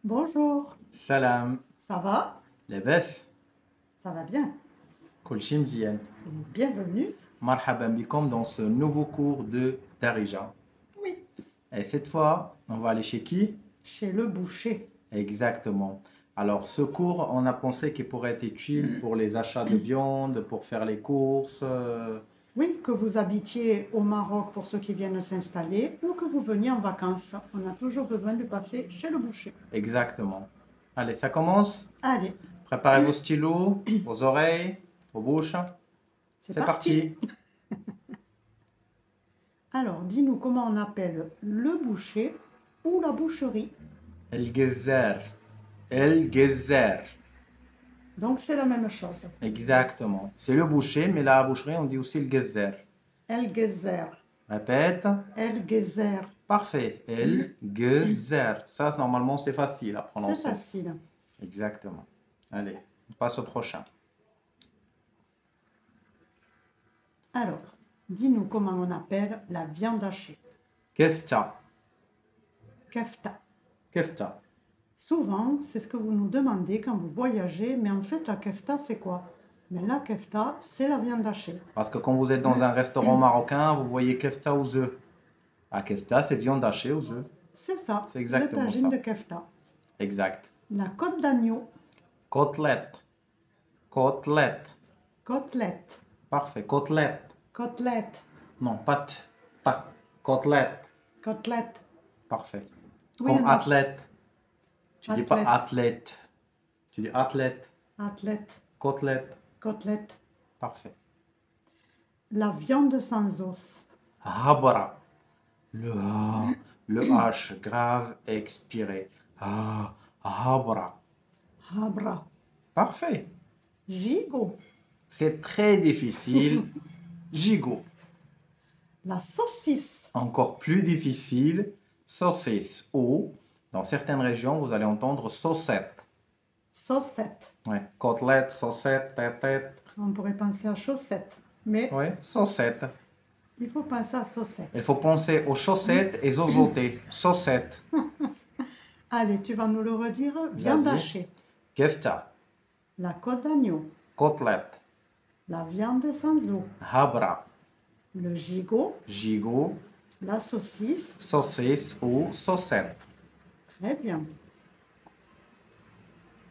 Bonjour, Salam, ça va? لاباس Ça va bien. كل شيء مزيان. Bienvenue. مرحبا بكم dans ce nouveau cours de Darija. Oui. Et cette fois, on va aller chez qui? Chez le boucher. Exactement. Alors, ce cours, on a pensé qu'il pourrait être utile pour les achats de viande, pour faire les courses. Oui, que vous habitiez au Maroc pour ceux qui viennent s'installer ou que vous veniez en vacances. On a toujours besoin de passer chez le boucher. Exactement. Allez, ça commence. Allez, Préparez vos stylos, vos oreilles, vos bouches. c'est C'est parti. parti. Alors, dis-nous comment on appelle le boucher ou la boucherie. الجزار. الجزار. Donc, c'est la même chose. Exactement. C'est le boucher, mais la boucherie, on dit aussi le gezer. El Gezer. Répète. El Gezer. Parfait. El gezer. Ça, normalement, c'est facile à C'est prononcer. facile. Exactement. Allez, on passe au prochain. Alors, dis-nous comment on appelle la viande hachée. Kefta. Kefta. Kefta. Souvent, c'est ce que vous nous demandez quand vous voyagez, mais en fait, la kefta, c'est quoi? Mais la kefta, c'est la viande hachée. Parce que quand vous êtes dans un restaurant marocain, vous voyez kefta aux œufs. La kefta, c'est viande hachée aux œufs. C'est ça, C'est exactement le tagine ça. de kefta. Exact. La côte d'agneau, Côtelette. Côtelette. côtelette, Parfait. Côtelette. côtelette, Non, pas t. Ta. Côtelette. côtelette. Parfait. Oui, Comme on a- athlète. Tu dis pas Athlète. athlète. Tu dis athlète. Athlète, Côtelette. côtelette. Parfait. La viande sans os, Habra. Le H. Le H grave expiré. Ah. Habra. habra, Parfait. gigot, C'est très difficile. Gigot. la saucisse, Encore plus difficile. Saucisse. Ou, dans certaines régions, vous allez entendre saucette. saucette. Ouais. Côtelette, saucette, tête. On pourrait penser à chaussette, mais Ouais. Saucette. il faut penser à saucette. Il faut penser aux chaussettes et zozotés. Saucette. Allez, tu vas nous le redire. Viande Vas-y. hachée, Kefta. la côte d'agneau, Côtelette. la viande sans os, Habra. le gigot, Gigot. la saucisse. Saucisse ou saucette. Très bien.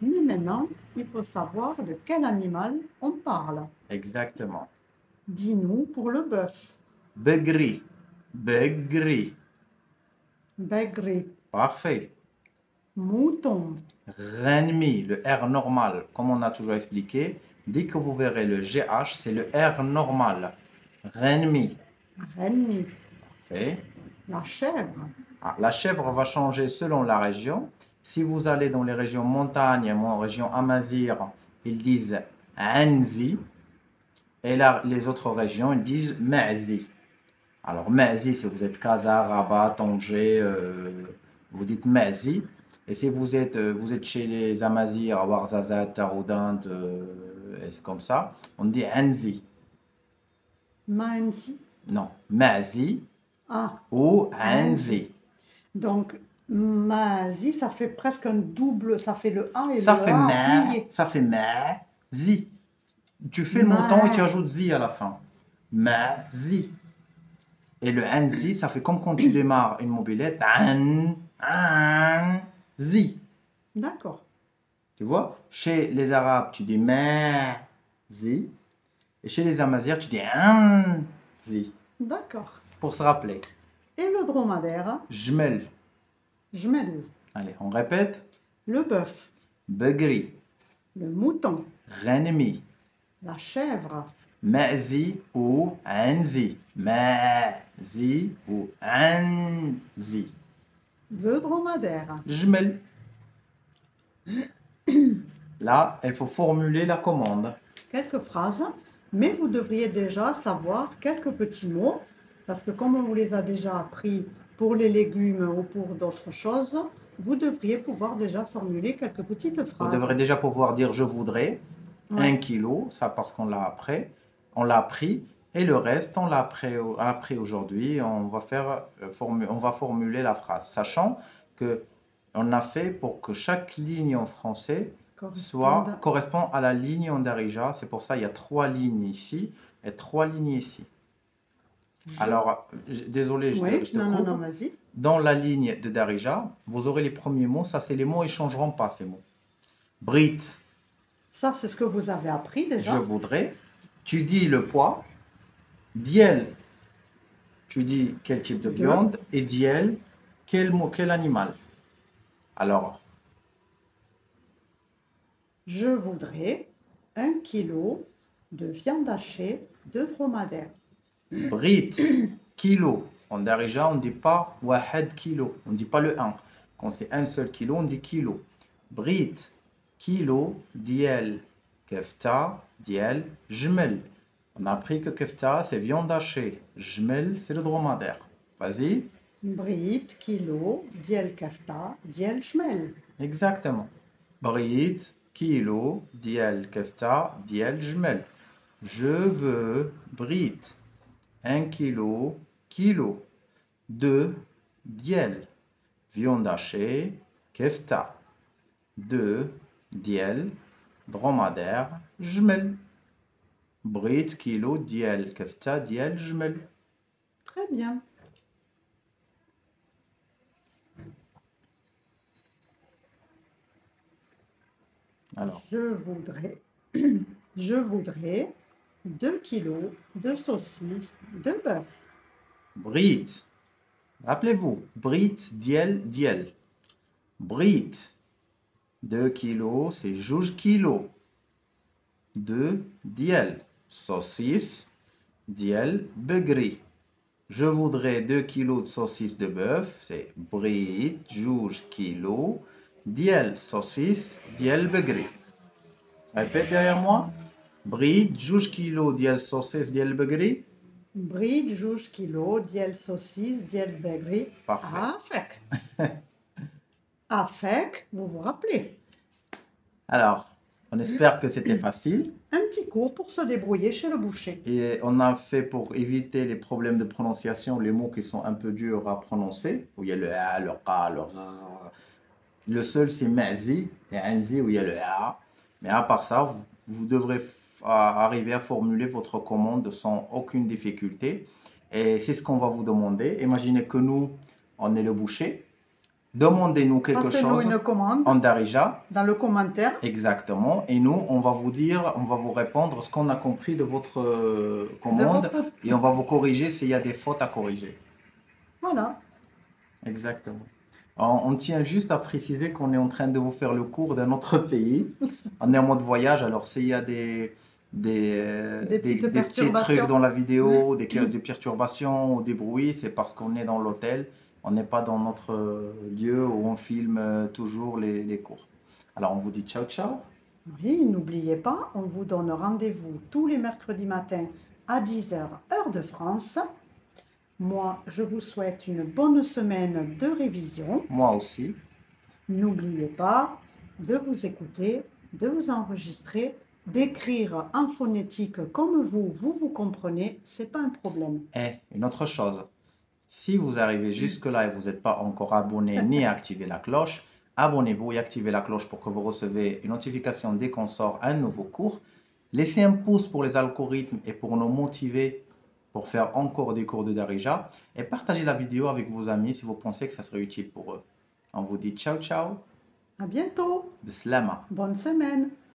Mais maintenant, il faut savoir de quel animal on parle. Exactement. Dis-nous pour le bœuf. Begri. Begri. Begré, Parfait. mouton, Renmi, le R normal, comme on a toujours expliqué. Dès que vous verrez le GH, c'est le R normal. Renmi. renmi, Parfait. la chèvre, Ah, la chèvre va changer selon la région. Si vous allez dans les régions montagnes, moi en région Amazigh, ils disent Anzi. Et là, les autres régions, ils disent Ma'zi. Alors, Ma'zi, si vous êtes Casa, Rabat, Tanger, vous dites Ma'zi. Et si vous êtes chez les Amazirs, Ouarzazate, Taroudant, et c'est comme ça, on dit Anzi. mansi. Non, Ma'zi Ah, ou Anzi. donc mazi, ça fait presque un double, ça fait le A et Ça le fait A ma, plié. ça fait ma, zi. Tu fais le Ma. montant et tu ajoutes zi à la fin. Ma, zi. Et le anzi, ça fait comme quand tu démarres une mobilette. An, zi. D'accord. Tu vois? Chez les Arabes, tu dis ma, zi. Et chez les Amazirs, tu dis an, zi. D'accord. Pour se rappeler. Et le dromadaire, Jmel. jmel, Allez, on répète. le bœuf, Begri. le mouton, Renmi. la chèvre, Ma'zi ou anzi. Ma'zi ou anzi. le dromadaire. Jmel. Là, il faut formuler la commande. Quelques phrases, mais vous devriez déjà savoir quelques petits mots, parce que comme on vous les a déjà appris pour les légumes ou pour d'autres choses, vous devriez pouvoir déjà formuler quelques petites Vous phrases. devrez déjà pouvoir dire je voudrais Ouais. 1 kilo, ça parce qu'on l'a appris, et le reste on l'a appris aujourd'hui. On va formuler la phrase, sachant que On a fait pour que chaque ligne en français Correspondent. correspond à la ligne en Darija. C'est pour ça qu'il y a 3 lignes ici et 3 lignes ici. Alors, désolé, je Oui, te non, non, coupe. non, vas-y. Dans la ligne de Darija, vous aurez les premiers mots. Ça, c'est les mots, ils ne changeront pas, ces mots. Brit, Ça, c'est ce que vous avez appris déjà. je voudrais. Tu dis le poids. Diel, tu dis quel type de viande. Et diel, quel animal. Alors, Je voudrais 1 kilo de viande hachée de dromadaire. Brit, kilo. En Darija, on ne dit pas wahed kilo. On ne dit pas le 1. Quand c'est un seul kilo, on dit kilo. Brit, kilo, diel, kefta, diel, jmel. On a appris que kefta, c'est viande hachée. Jmel, c'est le dromadaire. Vas-y. Brit, kilo, diel kafta, diel shmel. Exactement. Brit, kilo, diel, kefta, diel, jmel. Je veux brit. 1 kilo, de diel, viande hachée, kefta. 2 diel, dromadaire, jmel. Brit, kilo, diel, kefta, diel, jmel. Très bien. Alors, Je voudrais 2 kilos de saucisses de bœuf. Brit, rappelez-vous, Brit, diel, diel. Brit, 2 kilos, c'est jouj kilos. 2 diel, saucisse, diel, begri. Je voudrais 2 kilos de saucisses de bœuf, c'est Brit, jouj kilos, diel, saucisse, diel, begri. Répète derrière moi. Brit, jouj kilos, diel, saucisse, diel, begri. Brit, jouj kilo, diel saucisse, diel begri. Parfait. Afek. Afek, vous vous rappelez. Alors, on espère que c'était facile. Un petit cours pour se débrouiller chez le boucher. Et on a fait pour éviter les problèmes de prononciation, les mots qui sont un peu durs à prononcer, où il y a le A, le Qa, le Ra. Le seul, c'est Ma'zi et Anzi, où il y a le A. Mais à part ça, vous devrez arriver à formuler votre commande sans aucune difficulté. Et c'est ce qu'on va vous demander. Imaginez que nous, on est le boucher. Demandez-nous quelque Passez-nous chose une commande en Darija. dans le commentaire. Exactement. Et nous, on va vous dire, on va vous répondre ce qu'on a compris de votre commande. Et on va vous corriger s'il y a des fautes à corriger. Voilà. Exactement. On tient juste à préciser qu'on est en train de vous faire le cours d'un autre pays. On est en mode voyage, alors s'il y a des petits trucs dans la vidéo, des perturbations ou des bruits, c'est parce qu'on est dans l'hôtel. On n'est pas dans notre lieu où on filme toujours les cours. Alors on vous dit ciao ciao. Oui, n'oubliez pas, on vous donne rendez-vous tous les mercredis matins à 10h, heure de France. Moi, je vous souhaite une bonne semaine de révision. Moi aussi. N'oubliez pas de vous écouter, de vous enregistrer, d'écrire en phonétique comme vous comprenez, c'est pas un problème. Et une autre chose, si vous arrivez jusque-là et vous n'êtes pas encore abonné ni activé la cloche, abonnez-vous et activez la cloche pour que vous recevez une notification dès qu'on sort un nouveau cours. Laissez un pouce pour les algorithmes et pour nous motiver pour faire encore des cours de Darija. Et partagez la vidéo avec vos amis si vous pensez que ça serait utile pour eux. On vous dit ciao ciao. À bientôt. Bislama. Bonne semaine.